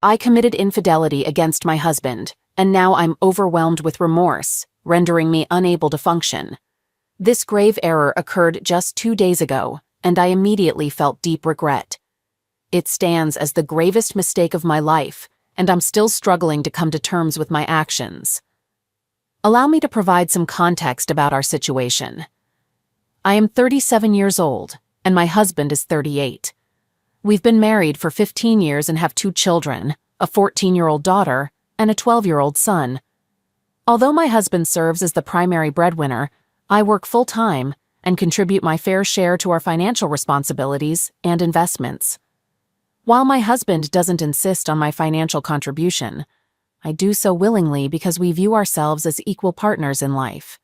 I committed infidelity against my husband, and now I'm overwhelmed with remorse, rendering me unable to function. This grave error occurred just 2 days ago, and I immediately felt deep regret. It stands as the gravest mistake of my life, and I'm still struggling to come to terms with my actions. Allow me to provide some context about our situation. I am 37 years old, and my husband is 38. We've been married for 15 years and have 2 children, a 14-year-old daughter and a 12-year-old son. Although my husband serves as the primary breadwinner, I work full-time and contribute my fair share to our financial responsibilities and investments. While my husband doesn't insist on my financial contribution, I do so willingly because we view ourselves as equal partners in life.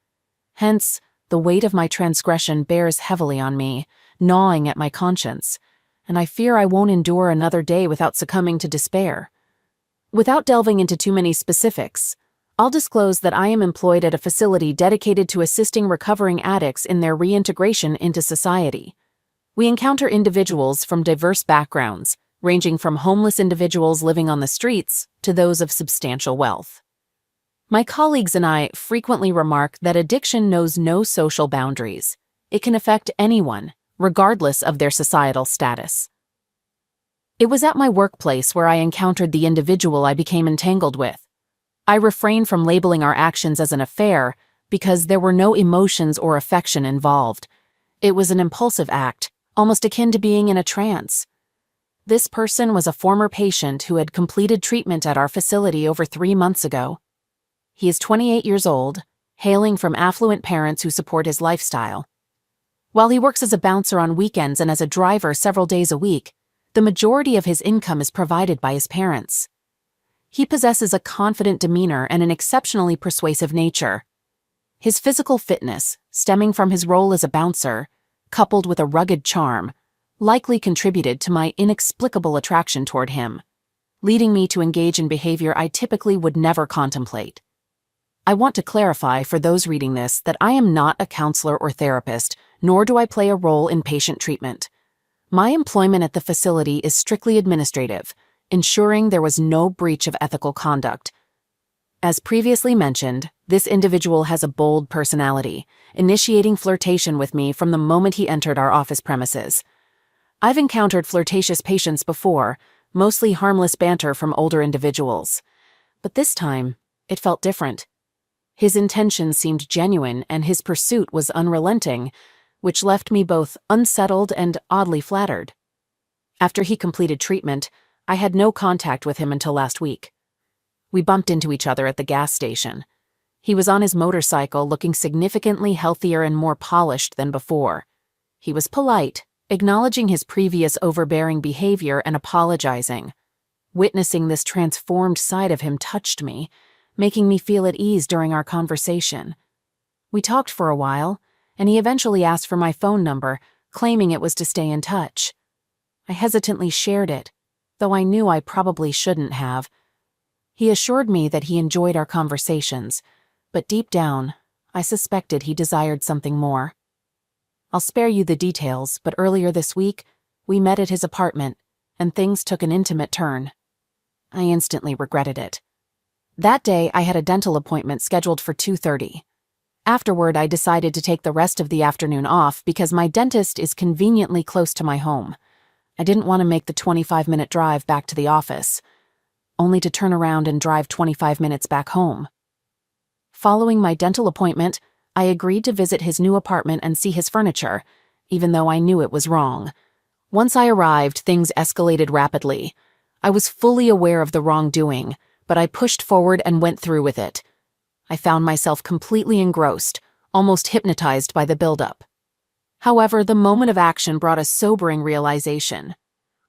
Hence, the weight of my transgression bears heavily on me, gnawing at my conscience, and I fear I won't endure another day without succumbing to despair. Without delving into too many specifics, I'll disclose that I am employed at a facility dedicated to assisting recovering addicts in their reintegration into society. We encounter individuals from diverse backgrounds, ranging from homeless individuals living on the streets to those of substantial wealth. My colleagues and I frequently remark that addiction knows no social boundaries. It can affect anyone, regardless of their societal status. It was at my workplace where I encountered the individual I became entangled with. I refrain from labeling our actions as an affair because there were no emotions or affection involved. It was an impulsive act, almost akin to being in a trance. This person was a former patient who had completed treatment at our facility over 3 months ago. He is 28 years old, hailing from affluent parents who support his lifestyle. While he works as a bouncer on weekends and as a driver several days a week, the majority of his income is provided by his parents. He possesses a confident demeanor and an exceptionally persuasive nature. His physical fitness, stemming from his role as a bouncer, coupled with a rugged charm, likely contributed to my inexplicable attraction toward him, leading me to engage in behavior I typically would never contemplate. I want to clarify for those reading this that I am not a counselor or therapist, nor do I play a role in patient treatment. My employment at the facility is strictly administrative, ensuring there was no breach of ethical conduct. As previously mentioned, this individual has a bold personality, initiating flirtation with me from the moment he entered our office premises. I've encountered flirtatious patients before, mostly harmless banter from older individuals. But this time, it felt different. His intentions seemed genuine and his pursuit was unrelenting, which left me both unsettled and oddly flattered. After he completed treatment, I had no contact with him until last week. We bumped into each other at the gas station. He was on his motorcycle, looking significantly healthier and more polished than before. He was polite, acknowledging his previous overbearing behavior and apologizing. Witnessing this transformed side of him touched me, making me feel at ease during our conversation. We talked for a while, and he eventually asked for my phone number, claiming it was to stay in touch. I hesitantly shared it, though I knew I probably shouldn't have. He assured me that he enjoyed our conversations, but deep down, I suspected he desired something more. I'll spare you the details, but earlier this week, we met at his apartment, and things took an intimate turn. I instantly regretted it. That day, I had a dental appointment scheduled for 2:30. Afterward, I decided to take the rest of the afternoon off because my dentist is conveniently close to my home. I didn't want to make the 25-minute drive back to the office, only to turn around and drive 25 minutes back home. Following my dental appointment, I agreed to visit his new apartment and see his furniture, even though I knew it was wrong. Once I arrived, things escalated rapidly. I was fully aware of the wrongdoing, but I pushed forward and went through with it. I found myself completely engrossed, almost hypnotized by the buildup. However, the moment of action brought a sobering realization,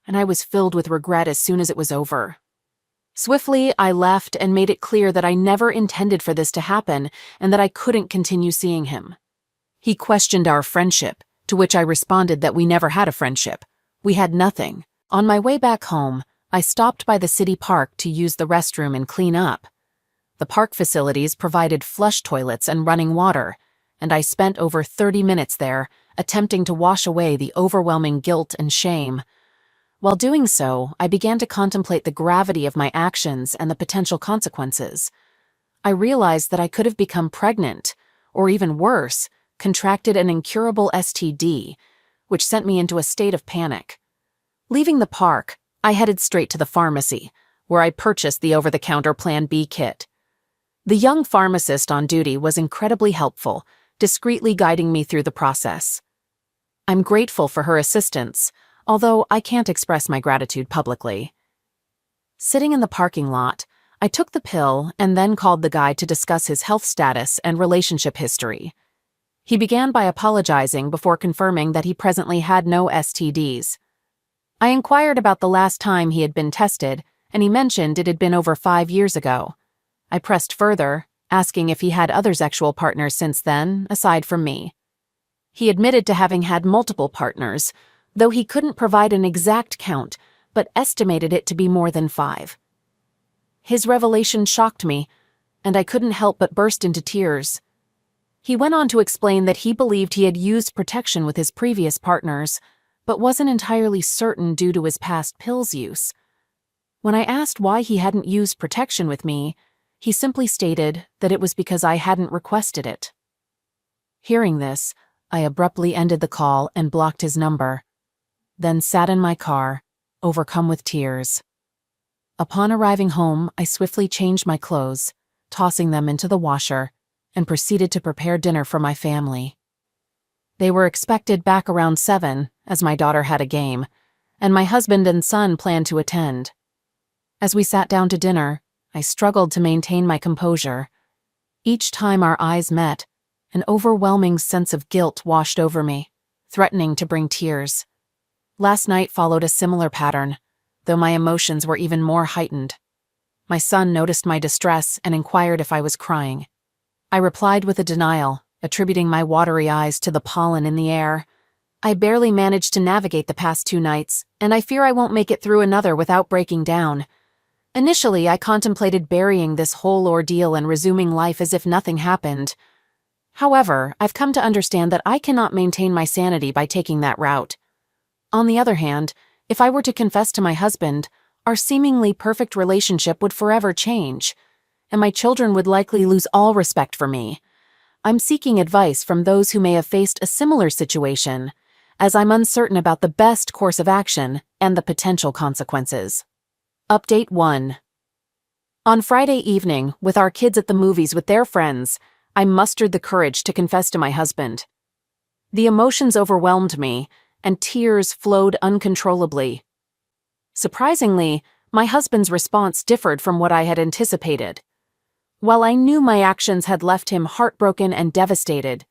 and I was filled with regret as soon as it was over. Swiftly, I left and made it clear that I never intended for this to happen and that I couldn't continue seeing him. He questioned our friendship, to which I responded that we never had a friendship. We had nothing. On my way back home, I stopped by the city park to use the restroom and clean up. The park facilities provided flush toilets and running water, and I spent over 30 minutes there, attempting to wash away the overwhelming guilt and shame. While doing so, I began to contemplate the gravity of my actions and the potential consequences. I realized that I could have become pregnant, or even worse, contracted an incurable STD, which sent me into a state of panic. Leaving the park, I headed straight to the pharmacy, where I purchased the over-the-counter Plan B kit. The young pharmacist on duty was incredibly helpful, discreetly guiding me through the process. I'm grateful for her assistance, although I can't express my gratitude publicly. Sitting in the parking lot, I took the pill and then called the guy to discuss his health status and relationship history. He began by apologizing before confirming that he presently had no STDs. I inquired about the last time he had been tested, and he mentioned it had been over 5 years ago. I pressed further, asking if he had other sexual partners since then, aside from me. He admitted to having had multiple partners, though he couldn't provide an exact count, but estimated it to be more than 5. His revelation shocked me, and I couldn't help but burst into tears. He went on to explain that he believed he had used protection with his previous partners, but wasn't entirely certain due to his past pills use. When I asked why he hadn't used protection with me, he simply stated that it was because I hadn't requested it. Hearing this, I abruptly ended the call and blocked his number, then sat in my car, overcome with tears. Upon arriving home, I swiftly changed my clothes, tossing them into the washer, and proceeded to prepare dinner for my family. They were expected back around 7, as my daughter had a game, and my husband and son planned to attend. As we sat down to dinner, I struggled to maintain my composure. Each time our eyes met, an overwhelming sense of guilt washed over me, threatening to bring tears. Last night followed a similar pattern, though my emotions were even more heightened. My son noticed my distress and inquired if I was crying. I replied with a denial, attributing my watery eyes to the pollen in the air. I barely managed to navigate the past 2 nights, and I fear I won't make it through another without breaking down. Initially, I contemplated burying this whole ordeal and resuming life as if nothing happened. However, I've come to understand that I cannot maintain my sanity by taking that route. On the other hand, if I were to confess to my husband, our seemingly perfect relationship would forever change, and my children would likely lose all respect for me. I'm seeking advice from those who may have faced a similar situation, as I'm uncertain about the best course of action and the potential consequences. Update 1. On Friday evening, with our kids at the movies with their friends, I mustered the courage to confess to my husband. The emotions overwhelmed me, and tears flowed uncontrollably. Surprisingly, my husband's response differed from what I had anticipated. While I knew my actions had left him heartbroken and devastated,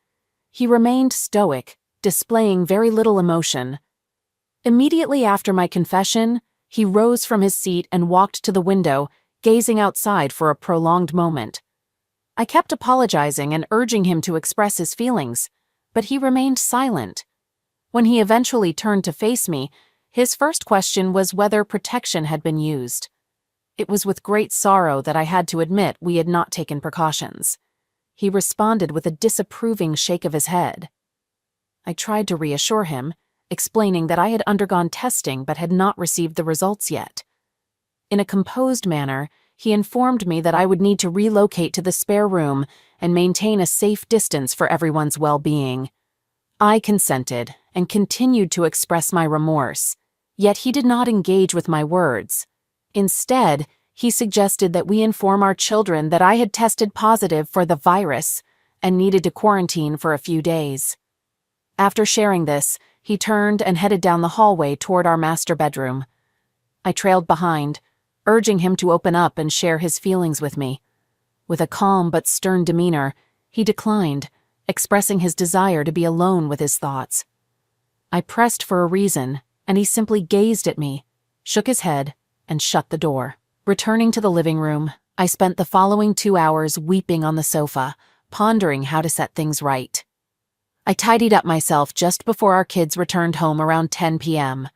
he remained stoic, displaying very little emotion. Immediately after my confession, he rose from his seat and walked to the window, gazing outside for a prolonged moment. I kept apologizing and urging him to express his feelings, but he remained silent. When he eventually turned to face me, his first question was whether protection had been used. It was with great sorrow that I had to admit we had not taken precautions. He responded with a disapproving shake of his head. I tried to reassure him, explaining that I had undergone testing but had not received the results yet. In a composed manner, he informed me that I would need to relocate to the spare room and maintain a safe distance for everyone's well-being. I consented and continued to express my remorse, yet he did not engage with my words. Instead, he suggested that we inform our children that I had tested positive for the virus and needed to quarantine for a few days. After sharing this, he turned and headed down the hallway toward our master bedroom. I trailed behind, urging him to open up and share his feelings with me. With a calm but stern demeanor, he declined, expressing his desire to be alone with his thoughts. I pressed for a reason, and he simply gazed at me, shook his head, and shut the door. Returning to the living room, I spent the following 2 hours weeping on the sofa, pondering how to set things right. I tidied up myself just before our kids returned home around 10 p.m.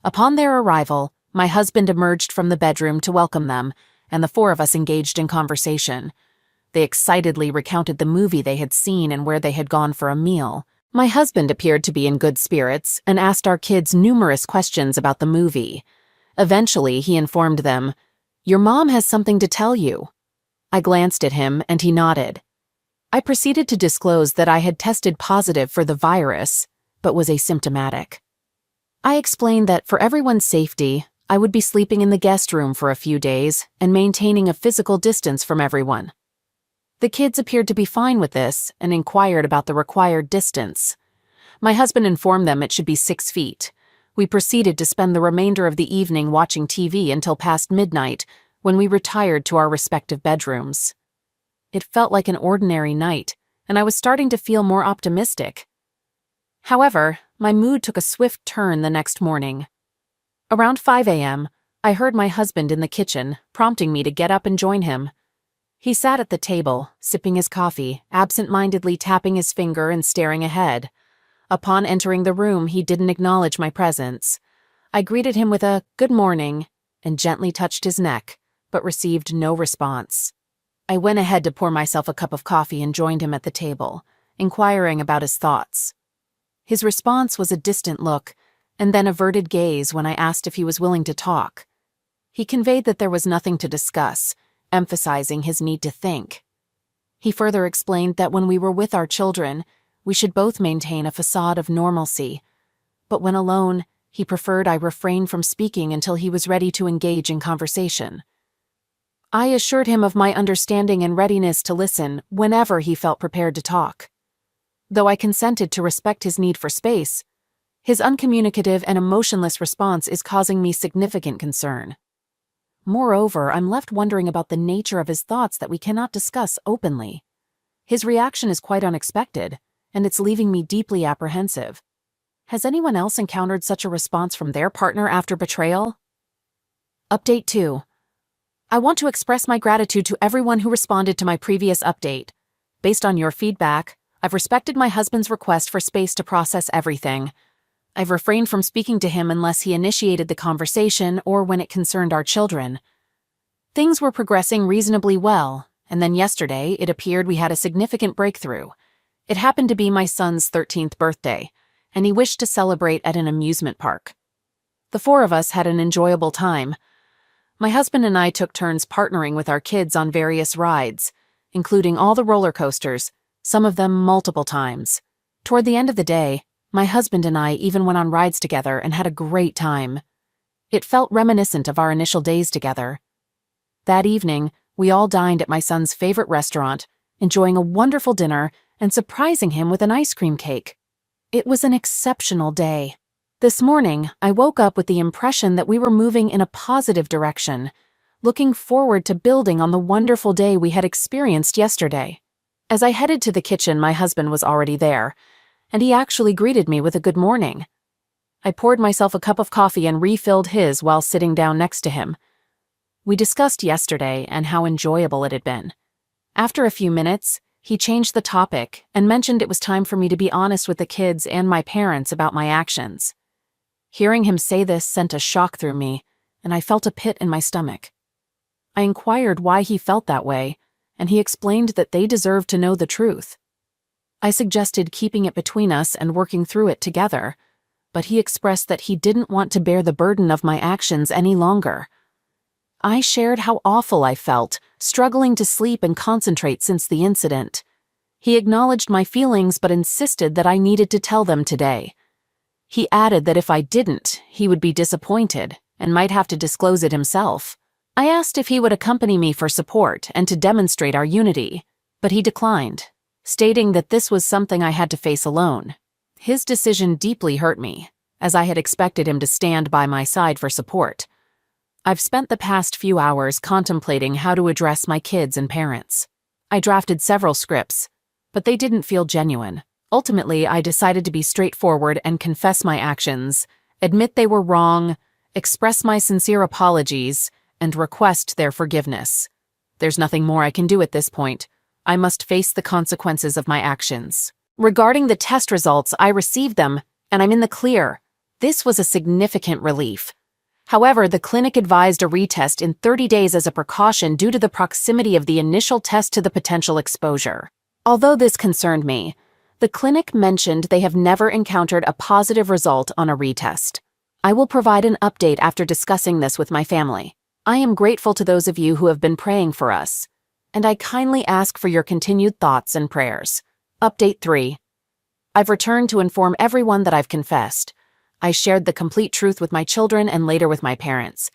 Upon their arrival, my husband emerged from the bedroom to welcome them, and the 4 of us engaged in conversation. They excitedly recounted the movie they had seen and where they had gone for a meal, My husband appeared to be in good spirits and asked our kids numerous questions about the movie. Eventually, he informed them, "Your mom has something to tell you." I glanced at him and he nodded. I proceeded to disclose that I had tested positive for the virus, but was asymptomatic. I explained that for everyone's safety, I would be sleeping in the guest room for a few days and maintaining a physical distance from everyone. The kids appeared to be fine with this and inquired about the required distance. My husband informed them it should be 6 feet. We proceeded to spend the remainder of the evening watching TV until past midnight, when we retired to our respective bedrooms. It felt like an ordinary night, and I was starting to feel more optimistic. However, my mood took a swift turn the next morning. Around 5 a.m., I heard my husband in the kitchen, prompting me to get up and join him. He sat at the table, sipping his coffee, absent-mindedly tapping his finger and staring ahead. Upon entering the room, he didn't acknowledge my presence. I greeted him with a "good morning" and gently touched his neck, but received no response. I went ahead to pour myself a cup of coffee and joined him at the table, inquiring about his thoughts. His response was a distant look, and then averted gaze when I asked if he was willing to talk. He conveyed that there was nothing to discuss, emphasizing his need to think. He further explained that when we were with our children, we should both maintain a facade of normalcy, but when alone, he preferred I refrain from speaking until he was ready to engage in conversation. I assured him of my understanding and readiness to listen whenever he felt prepared to talk. Though I consented to respect his need for space, his uncommunicative and emotionless response is causing me significant concern. Moreover, I'm left wondering about the nature of his thoughts that we cannot discuss openly. His reaction is quite unexpected, and it's leaving me deeply apprehensive. Has anyone else encountered such a response from their partner after betrayal? Update 2. I want to express my gratitude to everyone who responded to my previous update. Based on your feedback, I've respected my husband's request for space to process everything. I've refrained from speaking to him unless he initiated the conversation or when it concerned our children. Things were progressing reasonably well, and then yesterday it appeared we had a significant breakthrough. It happened to be my son's 13th birthday, and he wished to celebrate at an amusement park. The 4 of us had an enjoyable time. My husband and I took turns partnering with our kids on various rides, including all the roller coasters, some of them multiple times. Toward the end of the day, my husband and I even went on rides together and had a great time. It felt reminiscent of our initial days together. That evening, we all dined at my son's favorite restaurant, enjoying a wonderful dinner and surprising him with an ice cream cake. It was an exceptional day. This morning, I woke up with the impression that we were moving in a positive direction, looking forward to building on the wonderful day we had experienced yesterday. As I headed to the kitchen, my husband was already there, and he actually greeted me with a good morning. I poured myself a cup of coffee and refilled his while sitting down next to him. We discussed yesterday and how enjoyable it had been. After a few minutes, he changed the topic and mentioned it was time for me to be honest with the kids and my parents about my actions. Hearing him say this sent a shock through me, and I felt a pit in my stomach. I inquired why he felt that way, and he explained that they deserved to know the truth. I suggested keeping it between us and working through it together, but he expressed that he didn't want to bear the burden of my actions any longer. I shared how awful I felt, struggling to sleep and concentrate since the incident. He acknowledged my feelings but insisted that I needed to tell them today. He added that if I didn't, he would be disappointed and might have to disclose it himself. I asked if he would accompany me for support and to demonstrate our unity, but he declined, stating that this was something I had to face alone. His decision deeply hurt me, as I had expected him to stand by my side for support. I've spent the past few hours contemplating how to address my kids and parents. I drafted several scripts, but they didn't feel genuine. Ultimately, I decided to be straightforward and confess my actions, admit they were wrong, express my sincere apologies, and request their forgiveness. There's nothing more I can do at this point. I must face the consequences of my actions. Regarding the test results, I received them, and I'm in the clear. This was a significant relief. However, the clinic advised a retest in 30 days as a precaution due to the proximity of the initial test to the potential exposure. Although this concerned me, The clinic mentioned they have never encountered a positive result on a retest. I will provide an update after discussing this with my family. I am grateful to those of you who have been praying for us, and I kindly ask for your continued thoughts and prayers. Update 3. I've returned to inform everyone that I've confessed. I shared the complete truth with my children and later with my parents,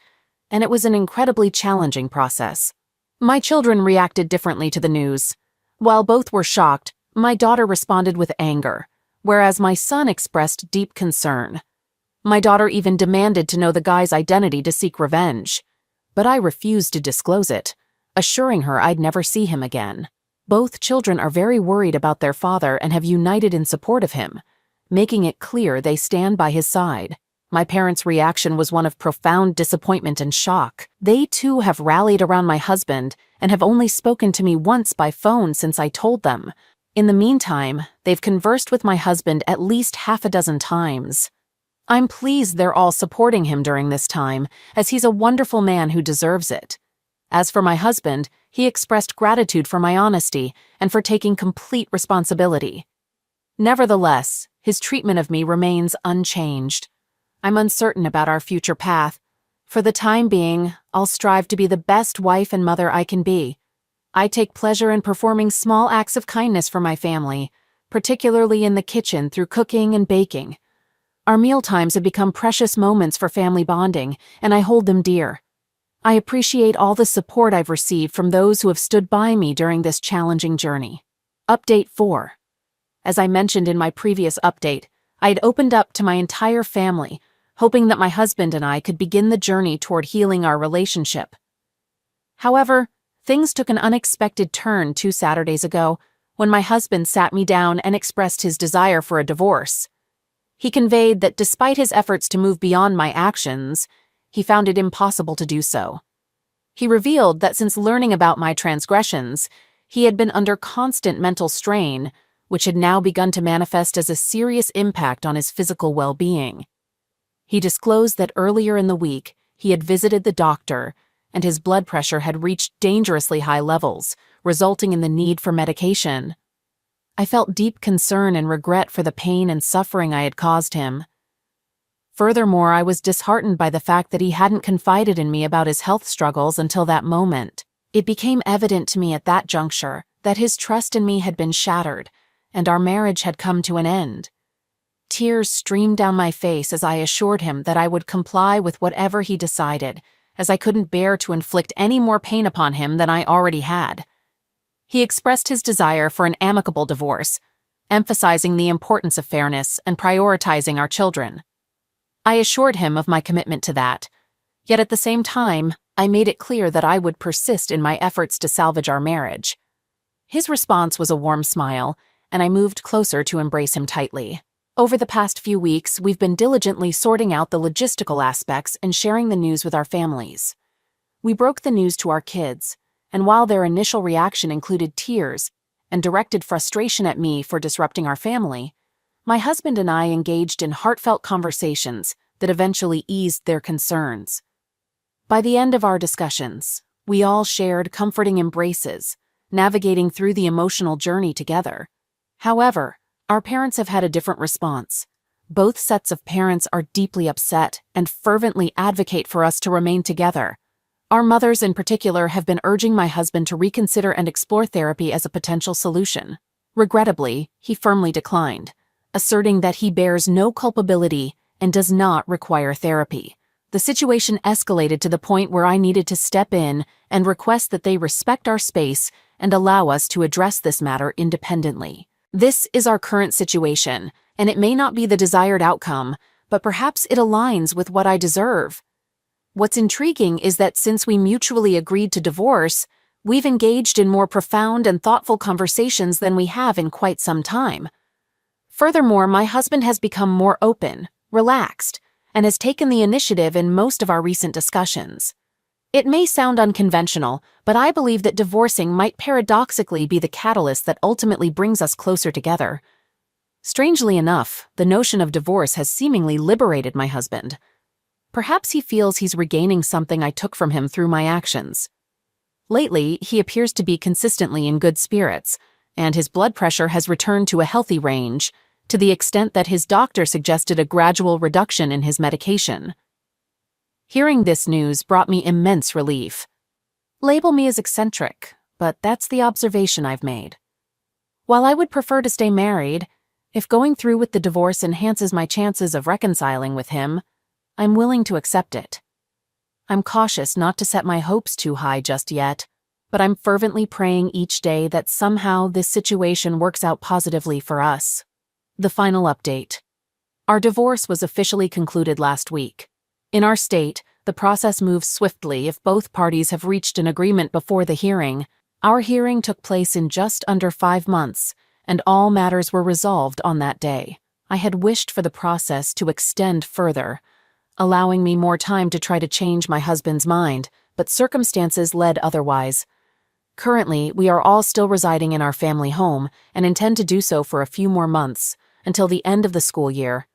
and it was an incredibly challenging process. My children reacted differently to the news. While both were shocked, my daughter responded with anger, whereas my son expressed deep concern. My daughter even demanded to know the guy's identity to seek revenge, but I refused to disclose it, assuring her I'd never see him again. Both children are very worried about their father and have united in support of him, making it clear they stand by his side. My parents' reaction was one of profound disappointment and shock. They too have rallied around my husband and have only spoken to me once by phone since I told them. In the meantime, they've conversed with my husband at least half a dozen times. I'm pleased they're all supporting him during this time, as he's a wonderful man who deserves it. As for my husband, he expressed gratitude for my honesty and for taking complete responsibility. Nevertheless, his treatment of me remains unchanged. I'm uncertain about our future path. For the time being, I'll strive to be the best wife and mother I can be. I take pleasure in performing small acts of kindness for my family, particularly in the kitchen through cooking and baking. Our mealtimes have become precious moments for family bonding, and I hold them dear. I appreciate all the support I've received from those who have stood by me during this challenging journey. Update 4. As I mentioned in my previous update, I had opened up to my entire family, hoping that my husband and I could begin the journey toward healing our relationship. However, things took an unexpected turn 2 Saturdays ago when my husband sat me down and expressed his desire for a divorce. He conveyed that despite his efforts to move beyond my actions, he found it impossible to do so. He revealed that since learning about my transgressions, he had been under constant mental strain, which had now begun to manifest as a serious impact on his physical well-being. He disclosed that earlier in the week, he had visited the doctor, and his blood pressure had reached dangerously high levels, resulting in the need for medication. I felt deep concern and regret for the pain and suffering I had caused him. Furthermore, I was disheartened by the fact that he hadn't confided in me about his health struggles until that moment. It became evident to me at that juncture that his trust in me had been shattered, and our marriage had come to an end. Tears streamed down my face as I assured him that I would comply with whatever he decided, as I couldn't bear to inflict any more pain upon him than I already had. He expressed his desire for an amicable divorce, emphasizing the importance of fairness and prioritizing our children. I assured him of my commitment to that, yet at the same time, I made it clear that I would persist in my efforts to salvage our marriage. His response was a warm smile, and I moved closer to embrace him tightly. Over the past few weeks, we've been diligently sorting out the logistical aspects and sharing the news with our families. We broke the news to our kids, and while their initial reaction included tears and directed frustration at me for disrupting our family, my husband and I engaged in heartfelt conversations that eventually eased their concerns. By the end of our discussions, we all shared comforting embraces, navigating through the emotional journey together. However, our parents have had a different response. Both sets of parents are deeply upset and fervently advocate for us to remain together. Our mothers in particular have been urging my husband to reconsider and explore therapy as a potential solution. Regrettably, he firmly declined, asserting that he bears no culpability and does not require therapy. The situation escalated to the point where I needed to step in and request that they respect our space and allow us to address this matter independently. This is our current situation, and it may not be the desired outcome, but perhaps it aligns with what I deserve. What's intriguing is that since we mutually agreed to divorce, we've engaged in more profound and thoughtful conversations than we have in quite some time. Furthermore, my husband has become more open, relaxed, and has taken the initiative in most of our recent discussions. It may sound unconventional, but I believe that divorcing might paradoxically be the catalyst that ultimately brings us closer together. Strangely enough, the notion of divorce has seemingly liberated my husband. Perhaps he feels he's regaining something I took from him through my actions. Lately, he appears to be consistently in good spirits, and his blood pressure has returned to a healthy range, to the extent that his doctor suggested a gradual reduction in his medication. Hearing this news brought me immense relief. Label me as eccentric, but that's the observation I've made. While I would prefer to stay married, if going through with the divorce enhances my chances of reconciling with him, I'm willing to accept it. I'm cautious not to set my hopes too high just yet, but I'm fervently praying each day that somehow this situation works out positively for us. The final update. Our divorce was officially concluded last week. In our state, the process moves swiftly if both parties have reached an agreement before the hearing. Our hearing took place in just under 5 months, and all matters were resolved on that day. I had wished for the process to extend further, allowing me more time to try to change my husband's mind, but circumstances led otherwise. Currently, we are all still residing in our family home and intend to do so for a few more months, until the end of the school year.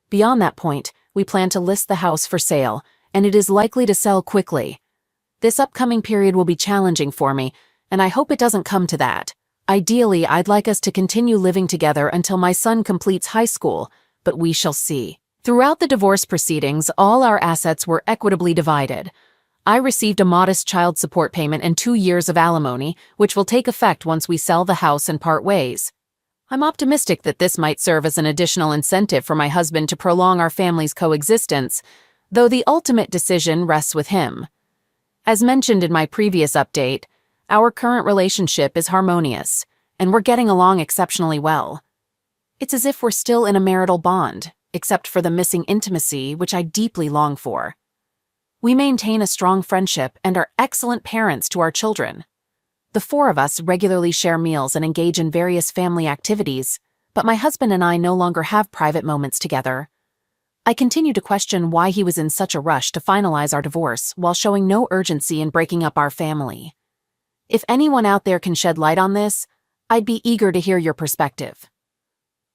Beyond that point, we plan to list the house for sale, and it is likely to sell quickly. This upcoming period will be challenging for me, and I hope it doesn't come to that. Ideally, I'd like us to continue living together until my son completes high school, but we shall see. Throughout the divorce proceedings, all our assets were equitably divided. I received a modest child support payment and 2 years of alimony, which will take effect once we sell the house and part ways. I'm optimistic that this might serve as an additional incentive for my husband to prolong our family's coexistence, though the ultimate decision rests with him. As mentioned in my previous update, our current relationship is harmonious, and we're getting along exceptionally well. It's as if we're still in a marital bond, except for the missing intimacy which I deeply long for. We maintain a strong friendship and are excellent parents to our children. The 4 of us regularly share meals and engage in various family activities, but my husband and I no longer have private moments together. I continue to question why he was in such a rush to finalize our divorce while showing no urgency in breaking up our family. If anyone out there can shed light on this, I'd be eager to hear your perspective.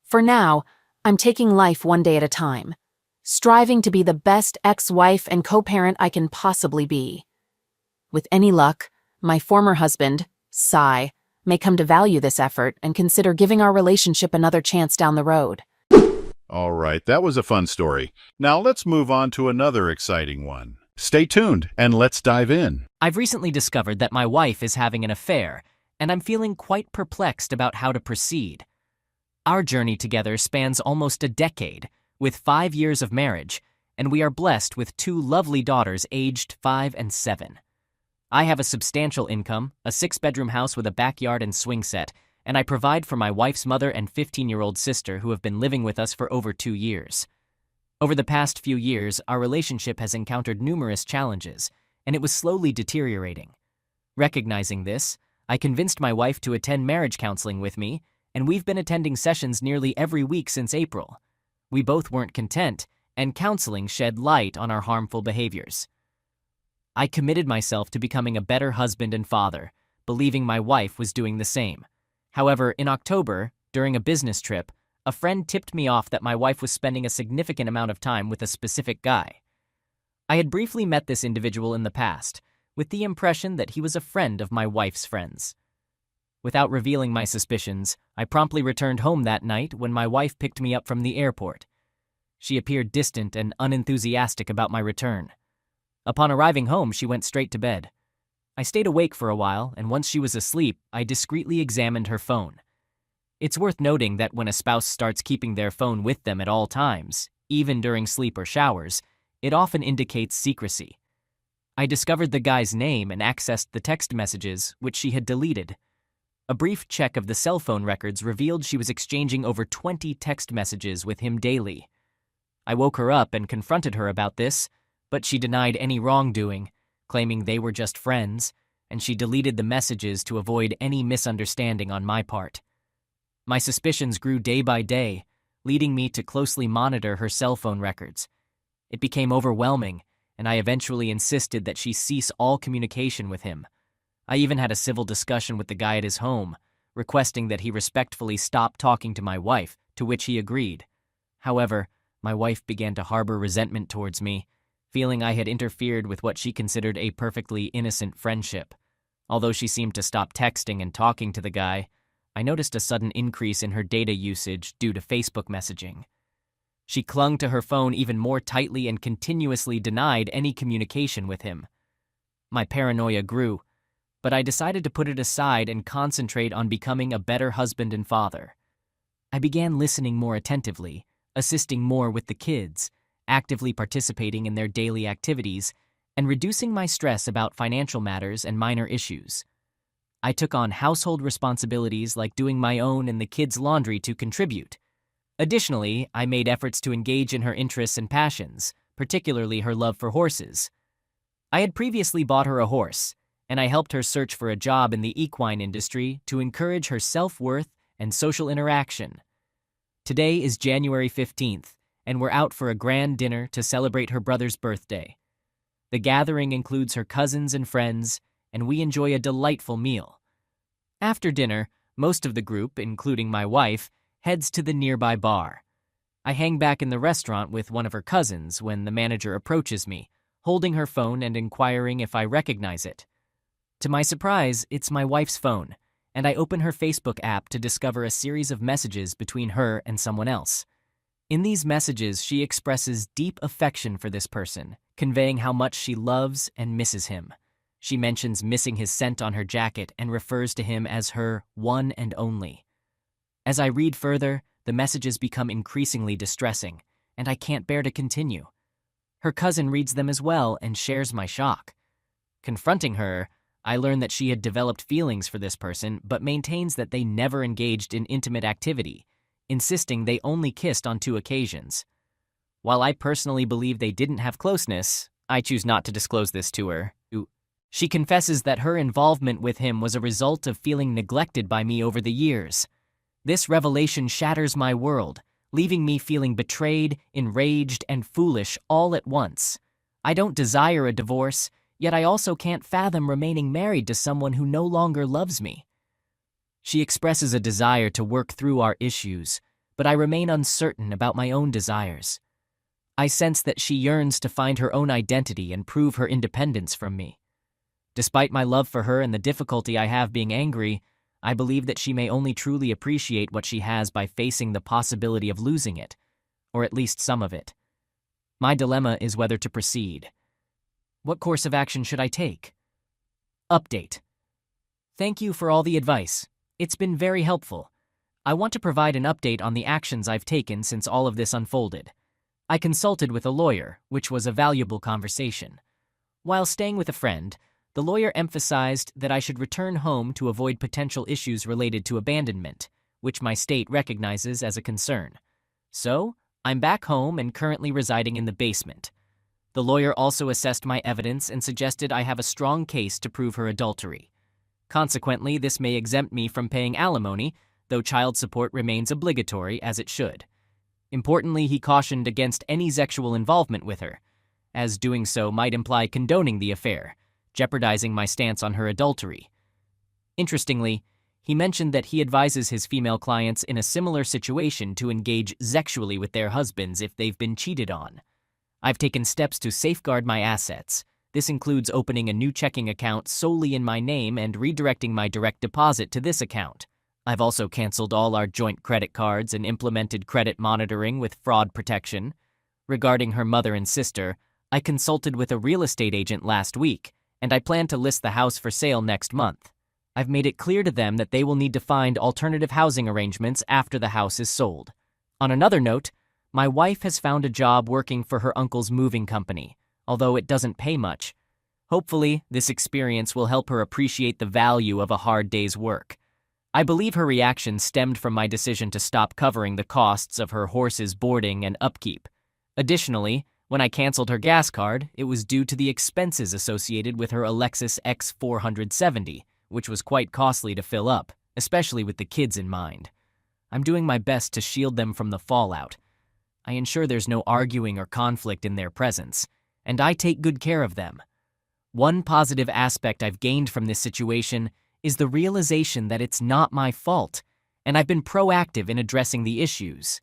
For now, I'm taking life one day at a time, striving to be the best ex-wife and co-parent I can possibly be. With any luck, my former husband, Cy, may come to value this effort and consider giving our relationship another chance down the road. All right, that was a fun story. Now let's move on to another exciting one. Stay tuned and let's dive in. I've recently discovered that my wife is having an affair, and I'm feeling quite perplexed about how to proceed. Our journey together spans almost a decade, with 5 years of marriage, and we are blessed with 2 lovely daughters aged 5 and 7. I have a substantial income, a 6-bedroom house with a backyard and swing set, and I provide for my wife's mother and 15-year-old sister who have been living with us for over 2 years. Over the past few years, our relationship has encountered numerous challenges, and it was slowly deteriorating. Recognizing this, I convinced my wife to attend marriage counseling with me, and we've been attending sessions nearly every week since April. We both weren't content, and counseling shed light on our harmful behaviors. I committed myself to becoming a better husband and father, believing my wife was doing the same. However, in October, during a business trip, a friend tipped me off that my wife was spending a significant amount of time with a specific guy. I had briefly met this individual in the past, with the impression that he was a friend of my wife's friends. Without revealing my suspicions, I promptly returned home that night when my wife picked me up from the airport. She appeared distant and unenthusiastic about my return. Upon arriving home, she went straight to bed. I stayed awake for a while, and once she was asleep, I discreetly examined her phone. It's worth noting that when a spouse starts keeping their phone with them at all times, even during sleep or showers, it often indicates secrecy. I discovered the guy's name and accessed the text messages, which she had deleted. A brief check of the cell phone records revealed she was exchanging over 20 text messages with him daily. I woke her up and confronted her about this, but she denied any wrongdoing, claiming they were just friends, and she deleted the messages to avoid any misunderstanding on my part. My suspicions grew day by day, leading me to closely monitor her cell phone records. It became overwhelming, and I eventually insisted that she cease all communication with him. I even had a civil discussion with the guy at his home, requesting that he respectfully stop talking to my wife, to which he agreed. However, my wife began to harbor resentment towards me, feeling I had interfered with what she considered a perfectly innocent friendship. Although she seemed to stop texting and talking to the guy, I noticed a sudden increase in her data usage due to Facebook messaging. She clung to her phone even more tightly and continuously denied any communication with him. My paranoia grew, but I decided to put it aside and concentrate on becoming a better husband and father. I began listening more attentively, assisting more with the kids, actively participating in their daily activities, and reducing my stress about financial matters and minor issues. I took on household responsibilities like doing my own and the kids' laundry to contribute. Additionally, I made efforts to engage in her interests and passions, particularly her love for horses. I had previously bought her a horse, and I helped her search for a job in the equine industry to encourage her self-worth and social interaction. Today is January 15th, and we're out for a grand dinner to celebrate her brother's birthday. The gathering includes her cousins and friends, and we enjoy a delightful meal. After dinner, most of the group, including my wife, heads to the nearby bar. I hang back in the restaurant with one of her cousins when the manager approaches me, holding her phone and inquiring if I recognize it. To my surprise, it's my wife's phone, and I open her Facebook app to discover a series of messages between her and someone else. In these messages, she expresses deep affection for this person, conveying how much she loves and misses him. She mentions missing his scent on her jacket and refers to him as her one and only. As I read further, the messages become increasingly distressing, and I can't bear to continue. Her cousin reads them as well and shares my shock. Confronting her, I learn that she had developed feelings for this person but maintains that they never engaged in intimate activity, insisting they only kissed on 2 occasions. While I personally believe they didn't have closeness, I choose not to disclose this to her. She confesses that her involvement with him was a result of feeling neglected by me over the years. This revelation shatters my world, leaving me feeling betrayed, enraged, and foolish all at once. I don't desire a divorce, yet I also can't fathom remaining married to someone who no longer loves me. She expresses a desire to work through our issues, but I remain uncertain about my own desires. I sense that she yearns to find her own identity and prove her independence from me. Despite my love for her and the difficulty I have being angry, I believe that she may only truly appreciate what she has by facing the possibility of losing it, or at least some of it. My dilemma is whether to proceed. What course of action should I take? Update. Thank you for all the advice. It's been very helpful. I want to provide an update on the actions I've taken since all of this unfolded. I consulted with a lawyer, which was a valuable conversation. While staying with a friend, the lawyer emphasized that I should return home to avoid potential issues related to abandonment, which my state recognizes as a concern. So, I'm back home and currently residing in the basement. The lawyer also assessed my evidence and suggested I have a strong case to prove her adultery. Consequently, this may exempt me from paying alimony, though child support remains obligatory as it should. Importantly, he cautioned against any sexual involvement with her, as doing so might imply condoning the affair, jeopardizing my stance on her adultery. Interestingly, he mentioned that he advises his female clients in a similar situation to engage sexually with their husbands if they've been cheated on. I've taken steps to safeguard my assets. This includes opening a new checking account solely in my name and redirecting my direct deposit to this account. I've also canceled all our joint credit cards and implemented credit monitoring with fraud protection. Regarding her mother and sister, I consulted with a real estate agent last week, and I plan to list the house for sale next month. I've made it clear to them that they will need to find alternative housing arrangements after the house is sold. On another note, my wife has found a job working for her uncle's moving company, although it doesn't pay much. Hopefully, this experience will help her appreciate the value of a hard day's work. I believe her reaction stemmed from my decision to stop covering the costs of her horse's boarding and upkeep. Additionally, when I canceled her gas card, it was due to the expenses associated with her Lexus X470, which was quite costly to fill up, especially with the kids in mind. I'm doing my best to shield them from the fallout. I ensure there's no arguing or conflict in their presence, and I take good care of them. One positive aspect I've gained from this situation is the realization that it's not my fault, and I've been proactive in addressing the issues.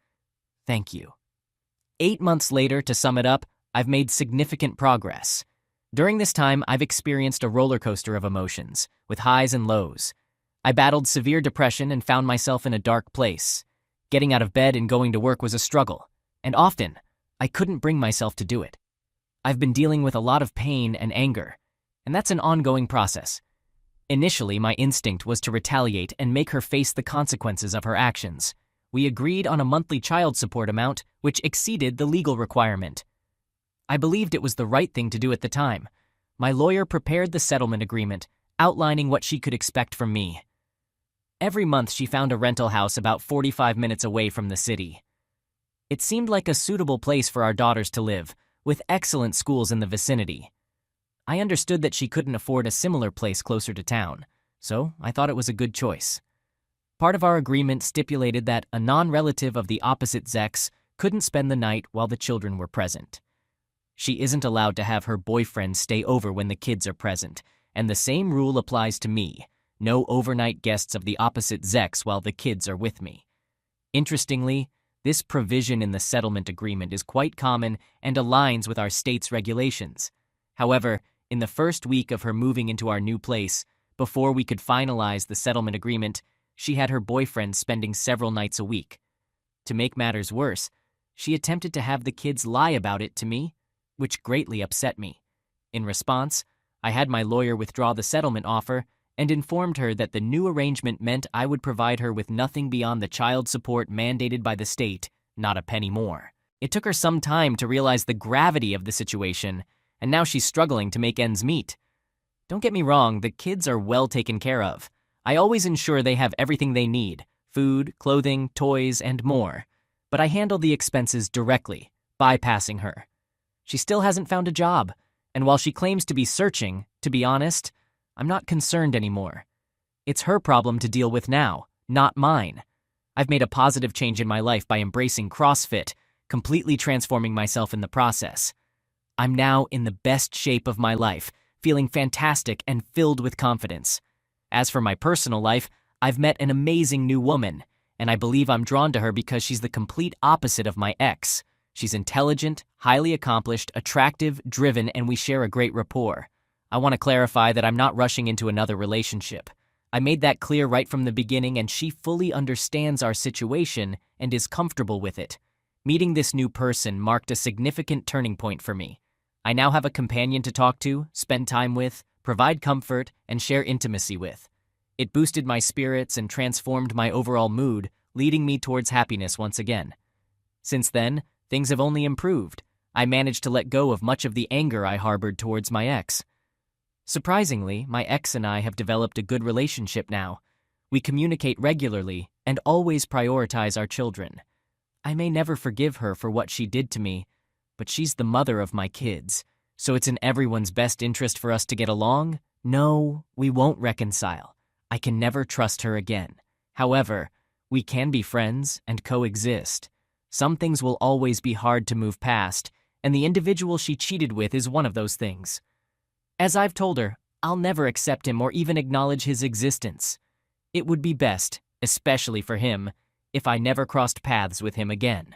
Thank you. 8 months later, to sum it up, I've made significant progress. During this time, I've experienced a roller coaster of emotions, with highs and lows. I battled severe depression and found myself in a dark place. Getting out of bed and going to work was a struggle, and often, I couldn't bring myself to do it. I've been dealing with a lot of pain and anger, and that's an ongoing process. Initially, my instinct was to retaliate and make her face the consequences of her actions. We agreed on a monthly child support amount, which exceeded the legal requirement. I believed it was the right thing to do at the time. My lawyer prepared the settlement agreement, outlining what she could expect from me. Every month, she found a rental house about 45 minutes away from the city. It seemed like a suitable place for our daughters to live, with excellent schools in the vicinity. I understood that she couldn't afford a similar place closer to town, so I thought it was a good choice. Part of our agreement stipulated that a non-relative of the opposite sex couldn't spend the night while the children were present. She isn't allowed to have her boyfriend stay over when the kids are present, and the same rule applies to me. No overnight guests of the opposite sex while the kids are with me. Interestingly, this provision in the settlement agreement is quite common and aligns with our state's regulations. However, in the first week of her moving into our new place, before we could finalize the settlement agreement, she had her boyfriend spending several nights a week. To make matters worse, she attempted to have the kids lie about it to me, which greatly upset me. In response, I had my lawyer withdraw the settlement offer and informed her that the new arrangement meant I would provide her with nothing beyond the child support mandated by the state, not a penny more. It took her some time to realize the gravity of the situation, and now she's struggling to make ends meet. Don't get me wrong, the kids are well taken care of. I always ensure they have everything they need: food, clothing, toys, and more. But I handle the expenses directly, bypassing her. She still hasn't found a job, and while she claims to be searching, to be honest, I'm not concerned anymore. It's her problem to deal with now, not mine. I've made a positive change in my life by embracing CrossFit, completely transforming myself in the process. I'm now in the best shape of my life, feeling fantastic and filled with confidence. As for my personal life, I've met an amazing new woman, and I believe I'm drawn to her because she's the complete opposite of my ex. She's intelligent, highly accomplished, attractive, driven, and we share a great rapport. I want to clarify that I'm not rushing into another relationship. I made that clear right from the beginning, and she fully understands our situation and is comfortable with it. Meeting this new person marked a significant turning point for me. I now have a companion to talk to, spend time with, provide comfort, and share intimacy with. It boosted my spirits and transformed my overall mood, leading me towards happiness once again. Since then, things have only improved. I managed to let go of much of the anger I harbored towards my ex. Surprisingly, my ex and I have developed a good relationship now. We communicate regularly and always prioritize our children. I may never forgive her for what she did to me, but she's the mother of my kids, so it's in everyone's best interest for us to get along. No, we won't reconcile. I can never trust her again. However, we can be friends and coexist. Some things will always be hard to move past, and the individual she cheated with is one of those things. As I've told her, I'll never accept him or even acknowledge his existence. It would be best, especially for him, if I never crossed paths with him again.